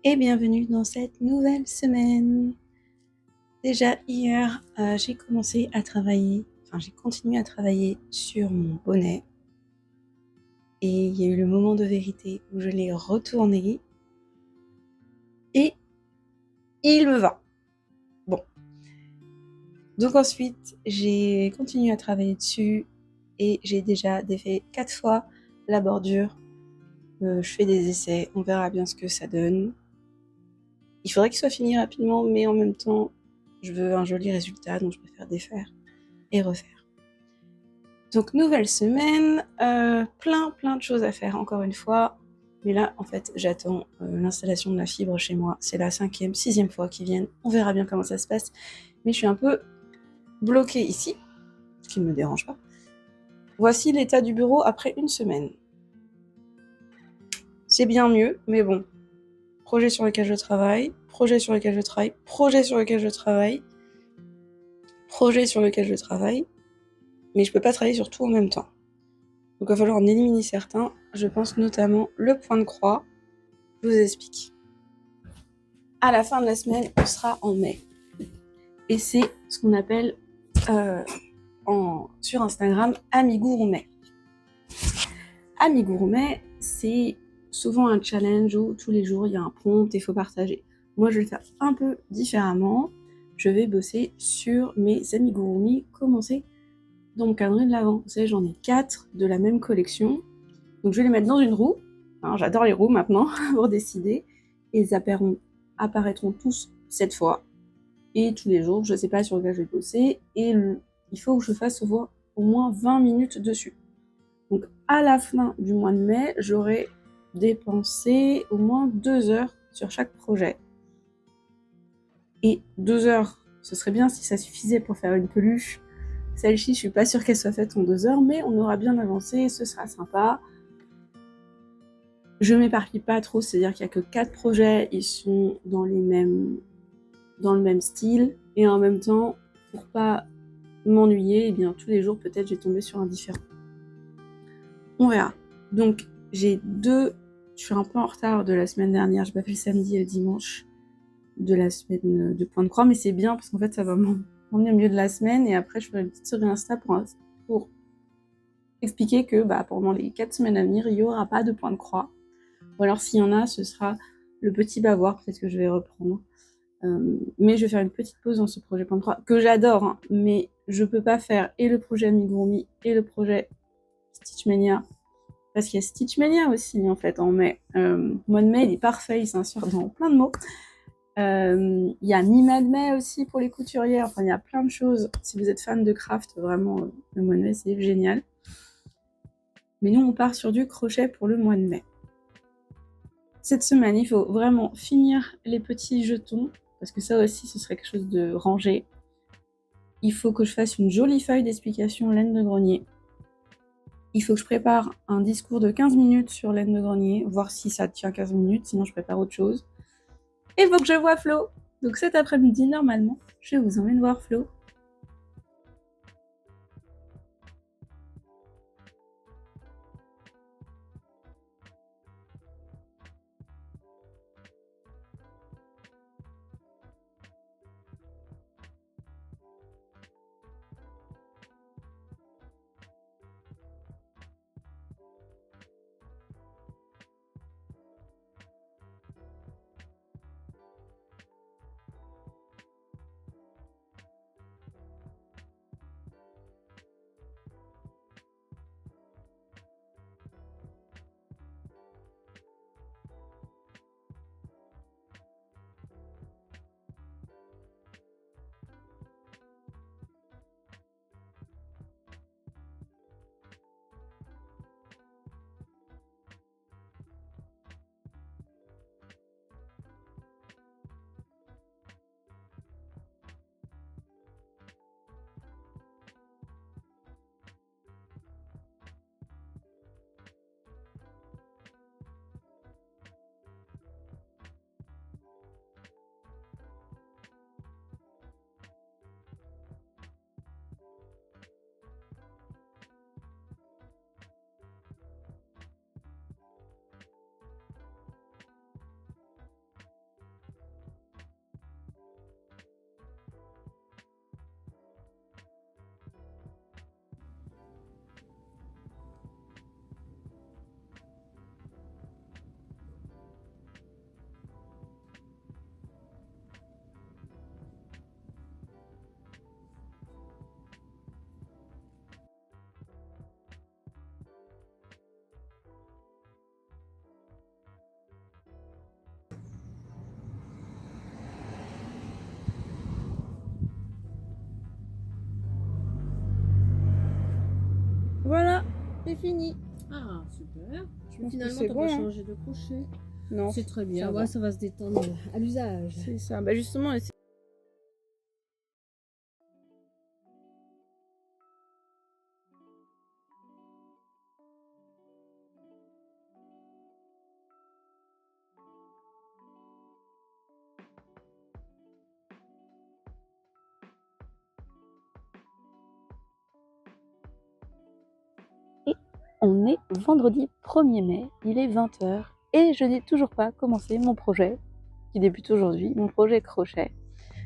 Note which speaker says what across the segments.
Speaker 1: Et bienvenue dans cette nouvelle semaine. Déjà hier, j'ai continué à travailler sur mon bonnet. Et il y a eu le moment de vérité où je l'ai retourné. Et il me va. Bon. Donc ensuite, j'ai continué à travailler dessus. Et j'ai déjà défait 4 fois la bordure. Je fais des essais, on verra bien ce que ça donne. Il faudrait qu'il soit fini rapidement, mais en même temps, je veux un joli résultat, donc je préfère défaire et refaire. Donc nouvelle semaine, plein de choses à faire encore une fois. Mais là, en fait, j'attends l'installation de la fibre chez moi. C'est la 5e, 6e fois qu'ils viennent. On verra bien comment ça se passe. Mais je suis un peu bloquée ici, ce qui ne me dérange pas. Voici l'état du bureau après une semaine. C'est bien mieux, mais bon. Projet sur lequel je travaille, projet sur lequel je travaille, projet sur lequel je travaille, projet sur lequel je travaille. Mais je peux pas travailler sur tout en même temps. Donc il va falloir en éliminer certains. Je pense notamment le point de croix. Je vous explique. À la fin de la semaine, on sera en mai. Et c'est ce qu'on appelle sur Instagram Amigouroumet. Amigouroumet, c'est souvent un challenge où tous les jours il y a un prompt et il faut partager. Moi je vais le faire un peu différemment. Je vais bosser sur mes amigouroumis commencer dans mon calendrier de l'Avent. Vous savez, j'en ai 4 de la même collection. Donc je vais les mettre dans une roue. Alors, j'adore les roues maintenant pour décider. Et ils apparaîtront tous 7 fois. Et tous les jours, je ne sais pas sur lequel je vais bosser. Et il faut que je fasse au moins 20 minutes dessus. Donc à la fin du mois de mai, j'aurai dépensé au moins 2 heures sur chaque projet. Et 2 heures, ce serait bien si ça suffisait pour faire une peluche. Celle-ci, je suis pas sûre qu'elle soit faite en 2 heures, mais on aura bien avancé, ce sera sympa. Je m'éparpille pas trop, c'est-à-dire qu'il y a que 4 projets, ils sont dans le même style, et en même temps, pour pas m'ennuyer, eh bien tous les jours peut-être je vais tomber sur un différent. On verra. Donc je suis un peu en retard de la semaine dernière, j'ai pas fait le samedi et le dimanche de la semaine de Point de Croix, mais c'est bien parce qu'en fait ça va m'emmener au milieu de la semaine, et après je ferai une petite story Insta pour expliquer que pendant les 4 semaines à venir, il n'y aura pas de Point de Croix. Ou alors s'il y en a, ce sera le petit bavoir, peut-être que je vais reprendre. Mais je vais faire une petite pause dans ce projet Point de Croix, que j'adore, hein, mais je peux pas faire et le projet Amigurumi et le projet Stitchmania, parce qu'il y a Stitchmania aussi en fait en mai. Le mois de mai il est parfait, il s'insère dans plein de mots. Il y a mi-mai de mai aussi pour les couturières, enfin il y a plein de choses. Si vous êtes fan de craft, vraiment le mois de mai c'est génial. Mais nous on part sur du crochet pour le mois de mai. Cette semaine, il faut vraiment finir les petits jetons, parce que ça aussi, ce serait quelque chose de rangé. Il faut que je fasse une jolie feuille d'explication laine de grenier. Il faut que je prépare un discours de 15 minutes sur laine de grenier, voir si ça tient 15 minutes, sinon je prépare autre chose. Et il faut que je voie Flo. Donc cet après-midi, normalement, je vous emmène voir Flo.
Speaker 2: est fini.
Speaker 3: Ah, super.
Speaker 2: Je pense que
Speaker 3: Finalement,
Speaker 2: c'est
Speaker 3: t'as
Speaker 2: bon,
Speaker 3: pas
Speaker 2: hein.
Speaker 3: changé de crochet.
Speaker 2: Non,
Speaker 3: C'est très bien.
Speaker 2: ça
Speaker 3: Ouais,
Speaker 2: va.
Speaker 3: ça va se détendre à l'usage.
Speaker 2: C'est ça. Bah justement,
Speaker 1: Et on est vendredi 1er mai, il est 20h et je n'ai toujours pas commencé mon projet qui débute aujourd'hui, mon projet crochet.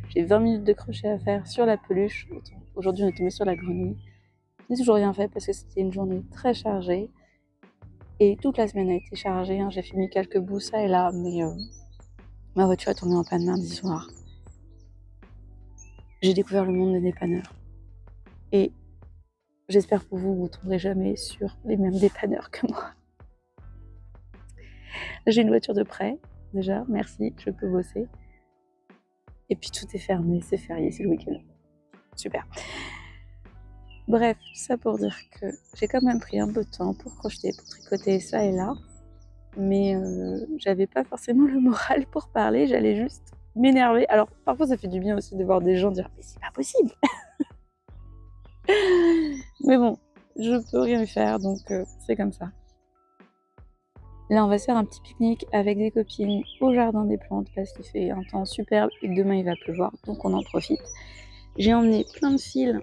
Speaker 1: J'ai 20 minutes de crochet à faire sur la peluche. Aujourd'hui, on est tombé sur la grenouille. Je n'ai toujours rien fait parce que c'était une journée très chargée. Et toute la semaine a été chargée. J'ai filmé quelques bouts ça et là, mais ma voiture est tombée en panne mardi soir. J'ai découvert le monde des dépanneurs. Et j'espère pour vous, vous ne tomberez jamais sur les mêmes dépanneurs que moi. J'ai une voiture de prêt, déjà, merci, je peux bosser. Et puis tout est fermé, c'est férié, c'est le week-end. Super. Bref, tout ça pour dire que j'ai quand même pris un peu de temps pour crocheter, pour tricoter ça et là. Mais j'avais pas forcément le moral pour parler, j'allais juste m'énerver. Alors parfois ça fait du bien aussi de voir des gens dire mais c'est pas possible. Mais bon, je peux rien y faire donc c'est comme ça. Là on va se faire un petit pique-nique avec des copines au jardin des plantes parce qu'il fait un temps superbe et que demain il va pleuvoir donc on en profite. J'ai emmené plein de fils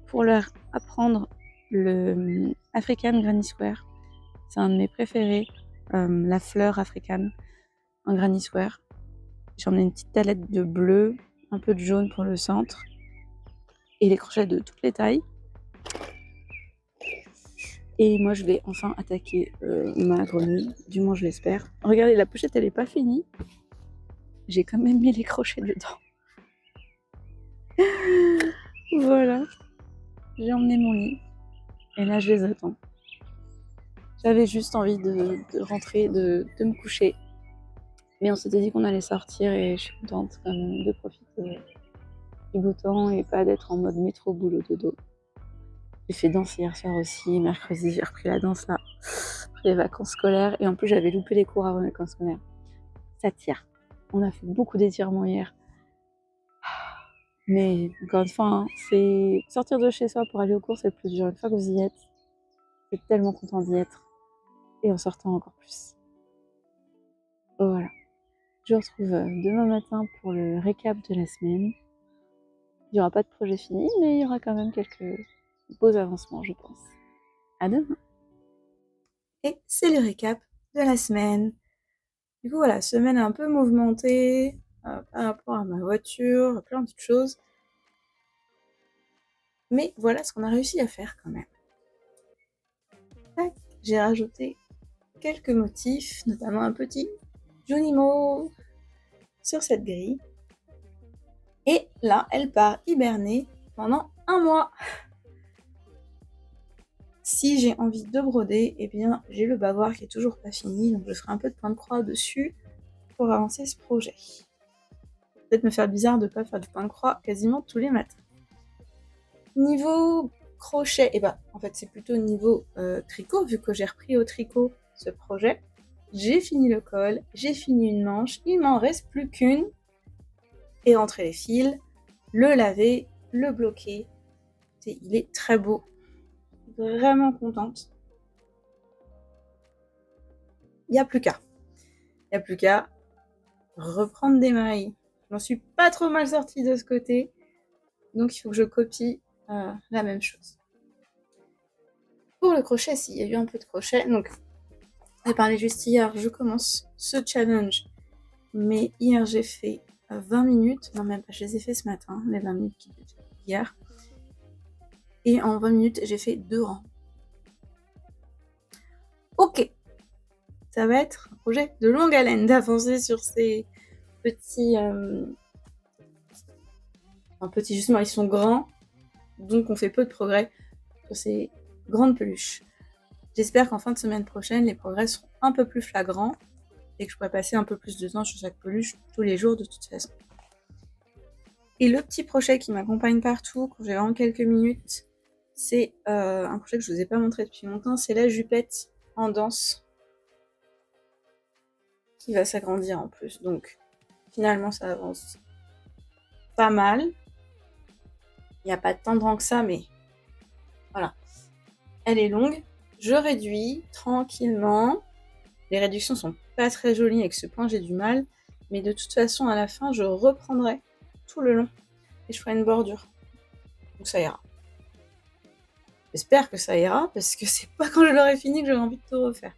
Speaker 1: pour leur apprendre le African Granny Square. C'est un de mes préférés, la fleur africaine, un Granny Square. J'ai emmené une petite palette de bleu, un peu de jaune pour le centre, et des crochets de toutes les tailles. Et moi, je vais enfin attaquer ma grenouille, du moins je l'espère. Regardez, la pochette, elle est pas finie. J'ai quand même mis les crochets dedans. Voilà. J'ai emmené mon lit. Et là, je les attends. J'avais juste envie de rentrer, de me coucher. Mais on s'était dit qu'on allait sortir et je suis contente quand même de profiter du beau temps et pas d'être en mode métro, boulot, dodo. J'ai fait danse hier soir aussi, mercredi j'ai repris la danse là, après les vacances scolaires, et en plus j'avais loupé les cours avant les vacances scolaires. Ça tire. On a fait beaucoup d'étirements hier. Mais encore une fois, hein, c'est sortir de chez soi pour aller au cours, c'est le plus dur. Une fois que vous y êtes, vous êtes tellement content d'y être. Et en sortant encore plus. Voilà. Je vous retrouve demain matin pour le récap de la semaine. Il n'y aura pas de projet fini, mais il y aura quand même quelques beaux avancements, je pense. À demain. Et c'est le récap de la semaine. Du coup, voilà, semaine un peu mouvementée par rapport à ma voiture, plein de choses. Mais voilà ce qu'on a réussi à faire quand même. Tac, j'ai rajouté quelques motifs, notamment un petit Junimo sur cette grille. Et là, elle part hiberner pendant 1 mois. Si j'ai envie de broder, eh bien, j'ai le bavoir qui est toujours pas fini, donc je ferai un peu de point de croix dessus pour avancer ce projet. Peut-être me faire bizarre de ne pas faire du point de croix quasiment tous les matins. Niveau crochet, et bah en fait c'est plutôt niveau tricot, vu que j'ai repris au tricot ce projet. J'ai fini le col, j'ai fini une manche, il m'en reste plus qu'une. Et rentrer les fils, le laver, le bloquer. Il est très beau. Vraiment contente. Il n'y a plus qu'à. Reprendre des mailles. Je m'en suis pas trop mal sortie de ce côté. Donc il faut que je copie la même chose. Pour le crochet, s'il y a eu un peu de crochet, donc j'ai parlé juste hier, je commence ce challenge. Mais hier j'ai fait 20 minutes, non même pas, je les ai fait ce matin, les 20 minutes qui étaient hier. Et en 20 minutes, j'ai fait 2 rangs. Ok, ça va être un projet de longue haleine d'avancer sur ces petits... justement, ils sont grands, donc on fait peu de progrès sur ces grandes peluches. J'espère qu'en fin de semaine prochaine, les progrès seront un peu plus flagrants et que je pourrai passer un peu plus de temps sur chaque peluche tous les jours de toute façon. Et le petit projet qui m'accompagne partout quand j'ai vraiment quelques minutes, c'est un projet que je vous ai pas montré depuis longtemps, c'est la jupette en danse qui va s'agrandir en plus. Donc finalement ça avance pas mal. Il n'y a pas tant de rang que ça, mais voilà. Elle est longue. Je réduis tranquillement. Les réductions sont pas très jolies, avec ce point j'ai du mal. Mais de toute façon, à la fin, je reprendrai tout le long. Et je ferai une bordure. Donc ça ira. J'espère que ça ira, parce que c'est pas quand je l'aurai fini que j'aurai envie de tout refaire.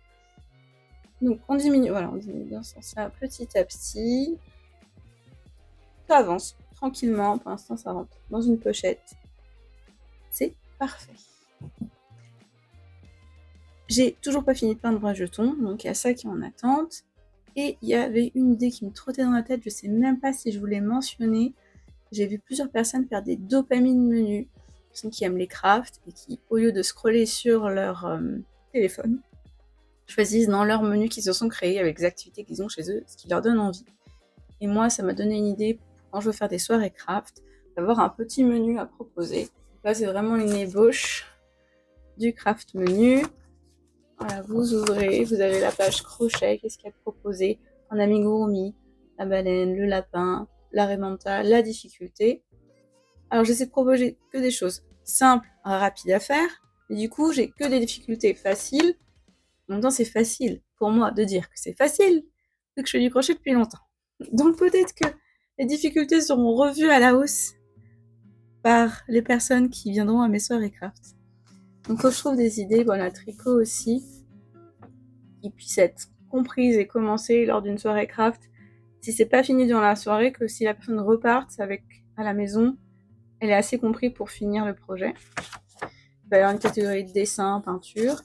Speaker 1: Donc on diminue, voilà, on diminue dans ce sens-là petit à petit. Ça avance tranquillement. Pour l'instant, ça rentre dans une pochette. C'est parfait. J'ai toujours pas fini de peindre un jeton, donc il y a ça qui est en attente. Et il y avait une idée qui me trottait dans la tête, je sais même pas si je voulais mentionner. J'ai vu plusieurs personnes faire des dopamines menus, personnes qui aiment les crafts et qui, au lieu de scroller sur leur téléphone, choisissent dans leur menu qu'ils se sont créés avec les activités qu'ils ont chez eux, ce qui leur donne envie. Et moi, ça m'a donné une idée, quand je veux faire des soirées craft, d'avoir un petit menu à proposer. Là, c'est vraiment une ébauche du craft menu. Voilà, vous ouvrez, vous avez la page crochet, qu'est-ce qu'il y a proposé, un amigurumi, la baleine, le lapin, la remanta, la difficulté. Alors j'essaie de proposer que des choses simples, rapides à faire, et du coup j'ai que des difficultés faciles. En même temps c'est facile pour moi de dire que c'est facile, vu que je fais du crochet depuis longtemps. Donc peut-être que les difficultés seront revues à la hausse par les personnes qui viendront à mes soirées craft. Donc quand je trouve des idées, voilà, tricot aussi, qui puissent être comprises et commencées lors d'une soirée craft, si c'est pas fini durant la soirée, que si la personne repart avec à la maison, elle est assez comprise pour finir le projet. Il va y avoir une catégorie de dessin, peinture,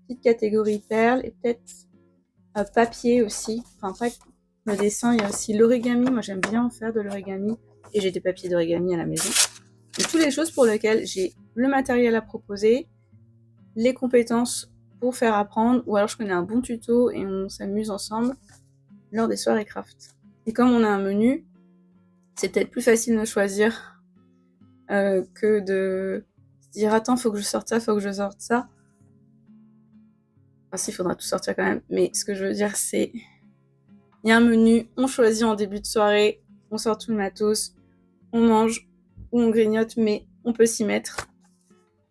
Speaker 1: petite catégorie perles et peut-être papier aussi. Enfin pas le dessin, il y a aussi l'origami. Moi j'aime bien en faire de l'origami et j'ai des papiers d'origami à la maison. Donc toutes les choses pour lesquelles j'ai le matériel à proposer, les compétences pour faire apprendre, ou alors je connais un bon tuto et on s'amuse ensemble lors des soirées craft. Et comme on a un menu, c'est peut-être plus facile de choisir que de se dire attends, faut que je sorte ça, faut que je sorte ça. Enfin si, il faudra tout sortir quand même, mais ce que je veux dire c'est, il y a un menu, on choisit en début de soirée, on sort tout le matos, on mange ou on grignote, mais on peut s'y mettre.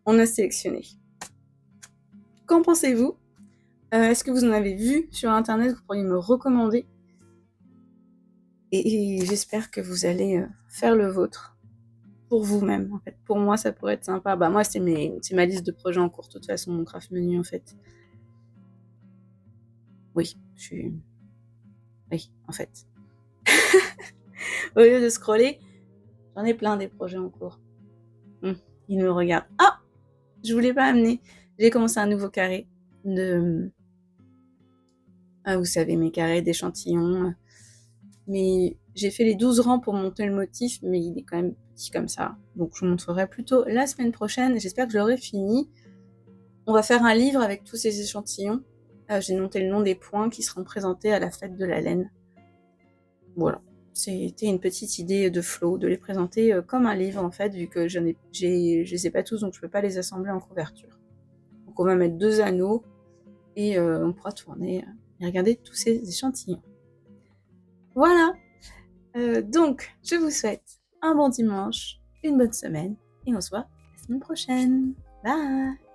Speaker 1: On a sélectionné. Qu'en pensez-vous ? Est-ce que vous en avez vu sur internet ? Vous pourriez me recommander. Et j'espère que vous allez faire le vôtre pour vous-même. En fait, pour moi, ça pourrait être sympa. Bah moi, c'est ma liste de projets en cours. De toute façon, mon craft menu, en fait. Oui, en fait. Au lieu de scroller, j'en ai plein des projets en cours. Il me regarde. Ah, je voulais pas amener. J'ai commencé un nouveau carré de... vous savez, mes carrés d'échantillons. Mais j'ai fait les 12 rangs pour monter le motif, mais il est quand même petit comme ça. Donc je vous montrerai plutôt la semaine prochaine. J'espère que je l'aurai fini. On va faire un livre avec tous ces échantillons. J'ai noté le nom des points qui seront présentés à la fête de la laine. Voilà. C'était une petite idée de flow, de les présenter comme un livre en fait, vu que je les ai pas tous, donc je peux pas les assembler en couverture. Donc on va mettre 2 anneaux et on pourra tourner et regarder tous ces échantillons. Voilà. Donc, je vous souhaite un bon dimanche, une bonne semaine, et on se voit la semaine prochaine. Bye!